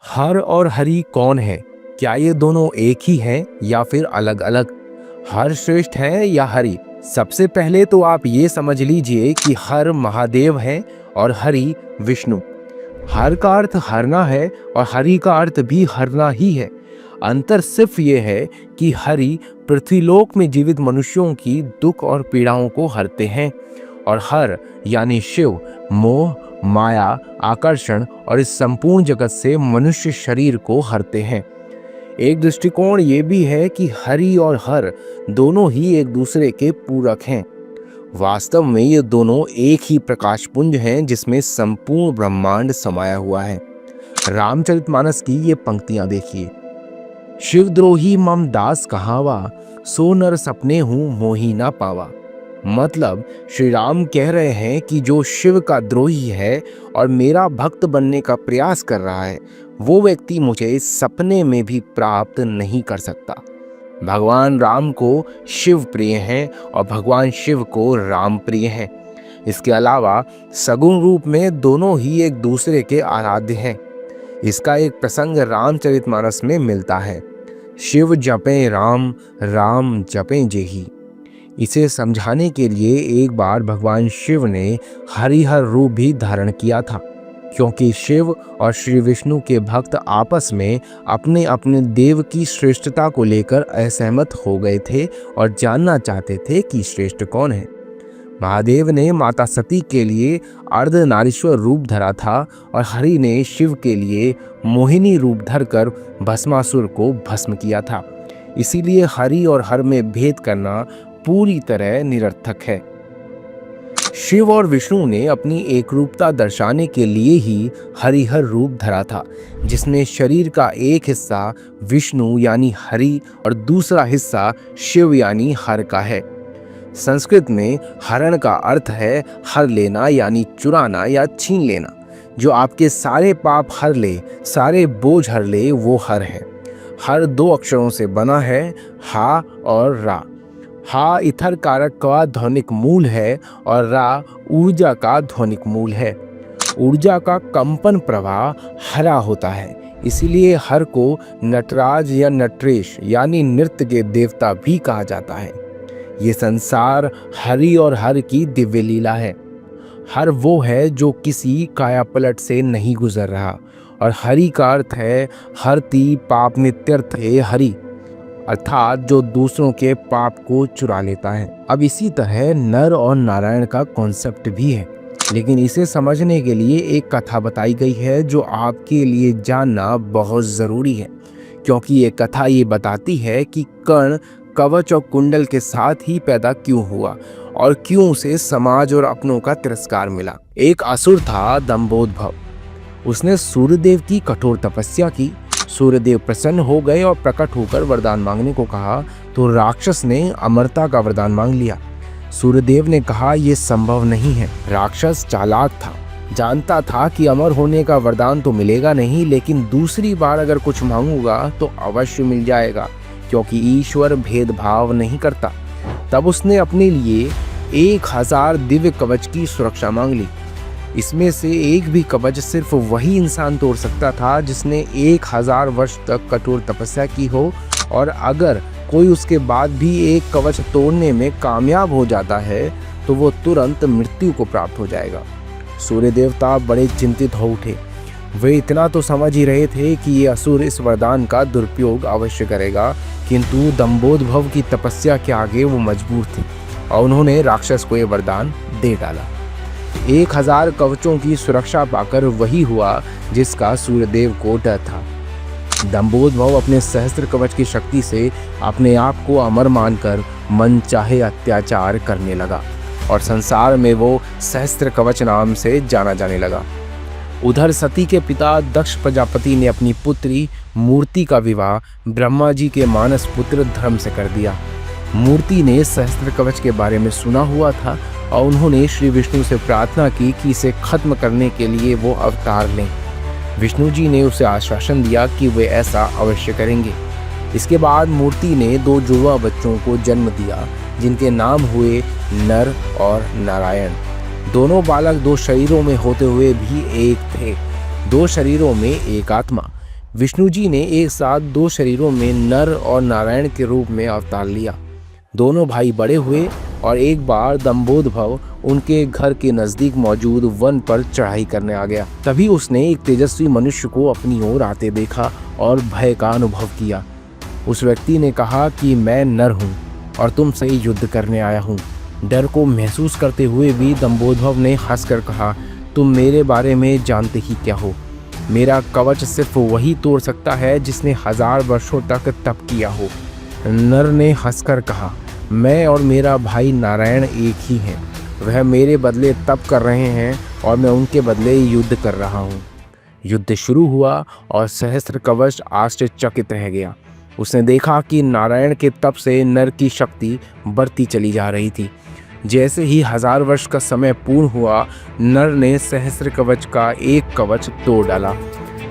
हर और हरि कौन है? क्या ये दोनों एक ही हैं या फिर अलग अलग? हर श्रेष्ठ है या हरि? सबसे पहले तो आप ये समझ लीजिए कि हर महादेव है और हरि विष्णु। हर का अर्थ हरना है और हरि का अर्थ भी हरना ही है। अंतर सिर्फ ये है कि हरि पृथ्वीलोक में जीवित मनुष्यों की दुख और पीड़ाओं को हरते हैं और हर यानी शिव मोह, माया, आकर्षण और इस संपूर्ण जगत से मनुष्य शरीर को हरते हैं। एक दृष्टिकोण ये भी है कि हरि और हर दोनों ही एक दूसरे के पूरक हैं। वास्तव में ये दोनों एक ही प्रकाशपुंज हैं जिसमें संपूर्ण ब्रह्मांड समाया हुआ है। रामचरितमानस की ये पंक्तियां देखिए। शिवद्रोही मम दास कहावा, सो नर सपने हूं मोही ना पावा। मतलब श्री राम कह रहे हैं कि जो शिव का द्रोही है और मेरा भक्त बनने का प्रयास कर रहा है, वो व्यक्ति मुझे सपने में भी प्राप्त नहीं कर सकता। भगवान राम को शिव प्रिय हैं और भगवान शिव को राम प्रिय हैं। इसके अलावा सगुण रूप में दोनों ही एक दूसरे के आराध्य हैं। इसका एक प्रसंग रामचरितमानस में मिलता है। शिव जपे राम, राम जपे जेही। इसे समझाने के लिए एक बार भगवान शिव ने हरिहर रूप भी धारण किया था, क्योंकि शिव और श्री विष्णु के भक्त आपस में अपने अपने देव की श्रेष्ठता को लेकर असहमत हो गए थे और जानना चाहते थे कि श्रेष्ठ कौन है। महादेव ने माता सती के लिए अर्धनारीश्वर रूप धरा था और हरि ने शिव के लिए मोहिनी रूप धरकर भस्मासुर को भस्म किया था। इसीलिए हरि और हर में भेद करना पूरी तरह निरर्थक है। शिव और विष्णु ने अपनी एकरूपता दर्शाने के लिए ही हरिहर रूप धरा था, जिसमें शरीर का एक हिस्सा विष्णु यानी हरि और दूसरा हिस्सा शिव यानी हर का है। संस्कृत में हरण का अर्थ है हर लेना यानी चुराना या छीन लेना। जो आपके सारे पाप हर ले, सारे बोझ हर ले, वो हर है। हर दो अक्षरों से बना है, हा और रा। हा इथर कारक का ध्वनिक मूल है और रा ऊर्जा का ध्वनिक मूल है। ऊर्जा का कंपन प्रवाह हरा होता है, इसीलिए हर को नटराज या नटरेश यानी नृत्य के देवता भी कहा जाता है। ये संसार हरि और हर की दिव्य लीला है। हर वो है जो किसी कायापलट से नहीं गुजर रहा और हरि का अर्थ है हरति पाप नित्यर्थे हरि, अर्थात जो दूसरों के पाप को चुरा लेता है। अब इसी तरह नर और नारायण का कॉन्सेप्ट भी है, लेकिन इसे समझने के लिए एक कथा बताई गई है जो आपके लिए जानना बहुत ज़रूरी है, क्योंकि ये कथा ये बताती है कि कर्ण कवच और कुंडल के साथ ही पैदा क्यों हुआ और क्यों उसे समाज और अपनों का तिरस्कार मिला। एक असुर था दंभोदभव। उसने सूर्यदेव की कठोर तपस्या की। सूर्यदेव प्रसन्न हो गए और प्रकट होकर वरदान मांगने को कहा, तो राक्षस ने अमरता का वरदान मांग लिया। सूर्यदेव ने कहा, यह संभव नहीं है। राक्षस चालाक था, जानता था कि अमर होने का वरदान तो मिलेगा नहीं, लेकिन दूसरी बार अगर कुछ मांगूंगा तो अवश्य मिल जाएगा, क्योंकि ईश्वर भेदभाव नहीं करता। तब उसने अपने लिए 1000 दिव्य कवच की सुरक्षा मांग ली। इसमें से एक भी कवच सिर्फ वही इंसान तोड़ सकता था जिसने 1000 वर्ष तक कठोर तपस्या की हो, और अगर कोई उसके बाद भी एक कवच तोड़ने में कामयाब हो जाता है तो वो तुरंत मृत्यु को प्राप्त हो जाएगा। सूर्य देवता बड़े चिंतित हो उठे। वे इतना तो समझ ही रहे थे कि ये असुर इस वरदान का दुरुपयोग अवश्य करेगा, किंतु दंभोदभव की तपस्या के आगे वो मजबूर थे और उन्होंने राक्षस को ये वरदान दे डाला। 1000 कवचों की सुरक्षा पाकर वही हुआ जिसका सूर्यदेव को डर था। दंभोदभव अपने सहस्त्र कवच की शक्ति से अपने आप को अमर मानकर मन चाहे अत्याचार करने लगा और संसार में वो सहस्त्र कवच नाम से जाना जाने लगा। उधर सती के पिता दक्ष प्रजापति ने अपनी पुत्री मूर्ति का विवाह ब्रह्मा जी के मानस पुत्र धर्म से कर दिया। मूर्ति ने सहस्त्र कवच के बारे में सुना हुआ था और उन्होंने श्री विष्णु से प्रार्थना की कि इसे खत्म करने के लिए वो अवतार लें। विष्णु जी ने उसे आश्वासन दिया कि वे ऐसा अवश्य करेंगे। इसके बाद मूर्ति ने 2 जुड़वा बच्चों को जन्म दिया, जिनके नाम हुए नर और नारायण। दोनों बालक 2 शरीरों में होते हुए भी एक थे, 2 शरीरों में एक आत्मा। विष्णु जी ने एक साथ 2 शरीरों में नर और नारायण के रूप में अवतार लिया। दोनों भाई बड़े हुए और एक बार दंभोदभव उनके घर के नजदीक मौजूद वन पर चढ़ाई करने आ गया। तभी उसने एक तेजस्वी मनुष्य को अपनी ओर आते देखा और भय का अनुभव किया। उस व्यक्ति ने कहा कि मैं नर हूँ और तुमसे युद्ध करने आया हूँ। डर को महसूस करते हुए भी दंभोदभव ने हंसकर कहा, तुम मेरे बारे में जानते ही क्या हो? मेरा कवच सिर्फ वही तोड़ सकता है जिसने 1000 वर्षों तक तप किया हो। नर ने हंसकर कहा, मैं और मेरा भाई नारायण एक ही हैं। वह मेरे बदले तप कर रहे हैं और मैं उनके बदले युद्ध कर रहा हूँ। युद्ध शुरू हुआ और सहस्त्र कवच आश्चर्यचकित रह गया। उसने देखा कि नारायण के तप से नर की शक्ति बढ़ती चली जा रही थी। जैसे ही 1000 वर्ष का समय पूर्ण हुआ, नर ने सहस्त्र कवच का एक कवच तोड़ डाला।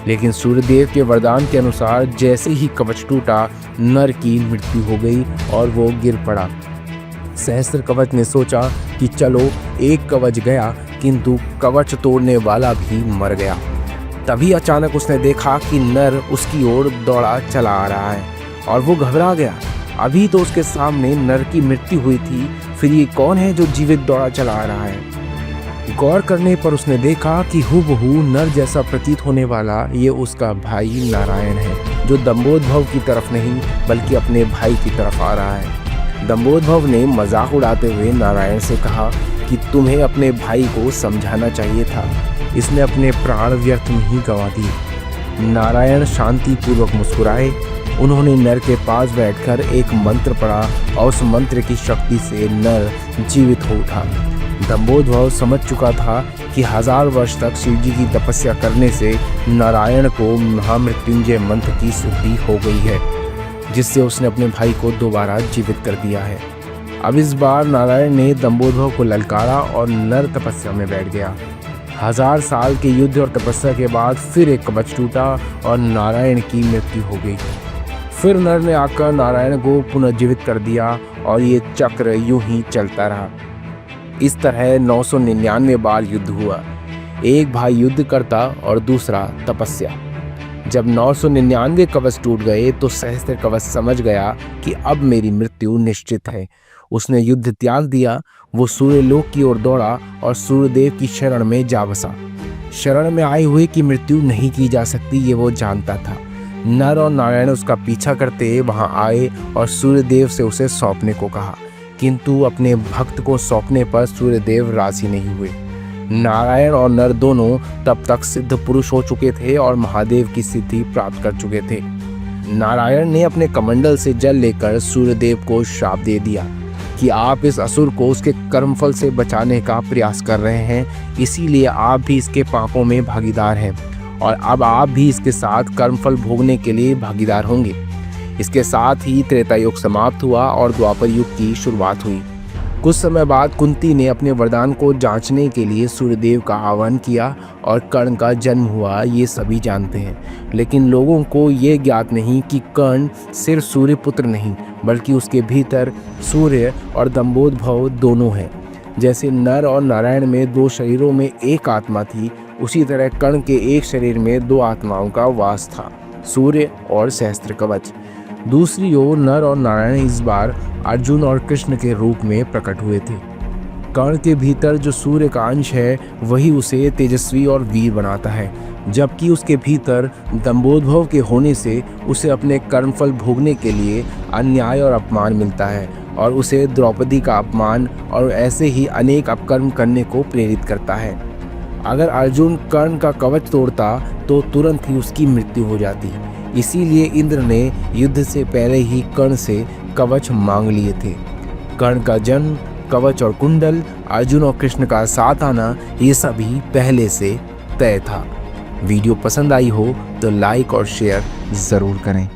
लेकिन सूर्यदेव के वरदान के अनुसार जैसे ही कवच टूटा, नर की मृत्यु हो गई और वो गिर पड़ा। सहस्त्र कवच ने सोचा कि चलो एक कवच गया, किंतु कवच तोड़ने वाला भी मर गया। तभी अचानक उसने देखा कि नर उसकी ओर दौड़ा चला आ रहा है और वो घबरा गया। अभी तो उसके सामने नर की मृत्यु हुई थी, फिर ये कौन है जो जीवित दौड़ा चला आ रहा है? गौर करने पर उसने देखा कि हूबहू नर जैसा प्रतीत होने वाला ये उसका भाई नारायण है, जो दंभोदभव की तरफ नहीं बल्कि अपने भाई की तरफ आ रहा है। दंभोदभव ने मजाक उड़ाते हुए नारायण से कहा कि तुम्हें अपने भाई को समझाना चाहिए था, इसने अपने प्राण व्यर्थ नहीं गंवा दिए। नारायण शांतिपूर्वक मुस्कुराए। उन्होंने नर के पास बैठकर एक मंत्र पढ़ा और उस मंत्र की शक्ति से नर जीवित हो उठा। दंभोदभव समझ चुका था कि 1000 वर्ष तक शिव जी की तपस्या करने से नारायण को महामृत्युंजय मंत्र की सिद्धि हो गई है, जिससे उसने अपने भाई को दोबारा जीवित कर दिया है। अब इस बार नारायण ने दंभोदभव को ललकारा और नर तपस्या में बैठ गया। 1000 साल के युद्ध और तपस्या के बाद फिर एक कवच टूटा और नारायण की मृत्यु हो गई। फिर नर ने आकर नारायण को पुनर्जीवित कर दिया और ये चक्र यूं ही चलता रहा। इस तरह 999 बार युद्ध हुआ। एक भाई युद्ध करता और दूसरा तपस्या। जब 999 कवच टूट गए तो सहस्त्र कवच समझ गया कि अब मेरी मृत्यु निश्चित है। उसने युद्ध त्याग दिया। वो सूर्यलोक की ओर दौड़ा और सूर्यदेव की शरण में जा बसा। शरण में आए हुए की मृत्यु नहीं की जा सकती, ये वो जानता था। नर और नारायण उसका पीछा करते वहां आए और सूर्यदेव से उसे सौंपने को कहा, किंतु अपने भक्त को सौंपने पर सूर्यदेव राजी नहीं हुए। नारायण और नर दोनों तब तक सिद्ध पुरुष हो चुके थे और महादेव की सिद्धि प्राप्त कर चुके थे। नारायण ने अपने कमंडल से जल लेकर सूर्यदेव को श्राप दे दिया कि आप इस असुर को उसके कर्मफल से बचाने का प्रयास कर रहे हैं, इसीलिए आप भी इसके पापों में भागीदार हैं और अब आप भी इसके साथ कर्मफल भोगने के लिए भागीदार होंगे। इसके साथ ही त्रेता युग समाप्त हुआ और द्वापर युग की शुरुआत हुई। कुछ समय बाद कुंती ने अपने वरदान को जांचने के लिए सूर्यदेव का आह्वान किया और कर्ण का जन्म हुआ, ये सभी जानते हैं। लेकिन लोगों को ये ज्ञात नहीं कि कर्ण सिर्फ सूर्यपुत्र नहीं बल्कि उसके भीतर सूर्य और दंभोदभव दोनों हैं। जैसे नर और नारायण में 2 शरीरों में एक आत्मा थी, उसी तरह कर्ण के एक शरीर में 2 आत्माओं का वास था, सूर्य और सहस्त्र कवच। दूसरी ओर नर और नारायण इस बार अर्जुन और कृष्ण के रूप में प्रकट हुए थे। कर्ण के भीतर जो सूर्य का अंश है वही उसे तेजस्वी और वीर बनाता है, जबकि उसके भीतर दंभोदभव के होने से उसे अपने कर्मफल भोगने के लिए अन्याय और अपमान मिलता है और उसे द्रौपदी का अपमान और ऐसे ही अनेक अपकर्म करने को प्रेरित करता है। अगर अर्जुन कर्ण का कवच तोड़ता तो तुरंत ही उसकी मृत्यु हो जाती। इसीलिए इंद्र ने युद्ध से पहले ही कर्ण से कवच मांग लिए थे। कर्ण का जन्म, कवच और कुंडल, अर्जुन और कृष्ण का साथ आना, ये सभी पहले से तय था। वीडियो पसंद आई हो तो लाइक और शेयर ज़रूर करें।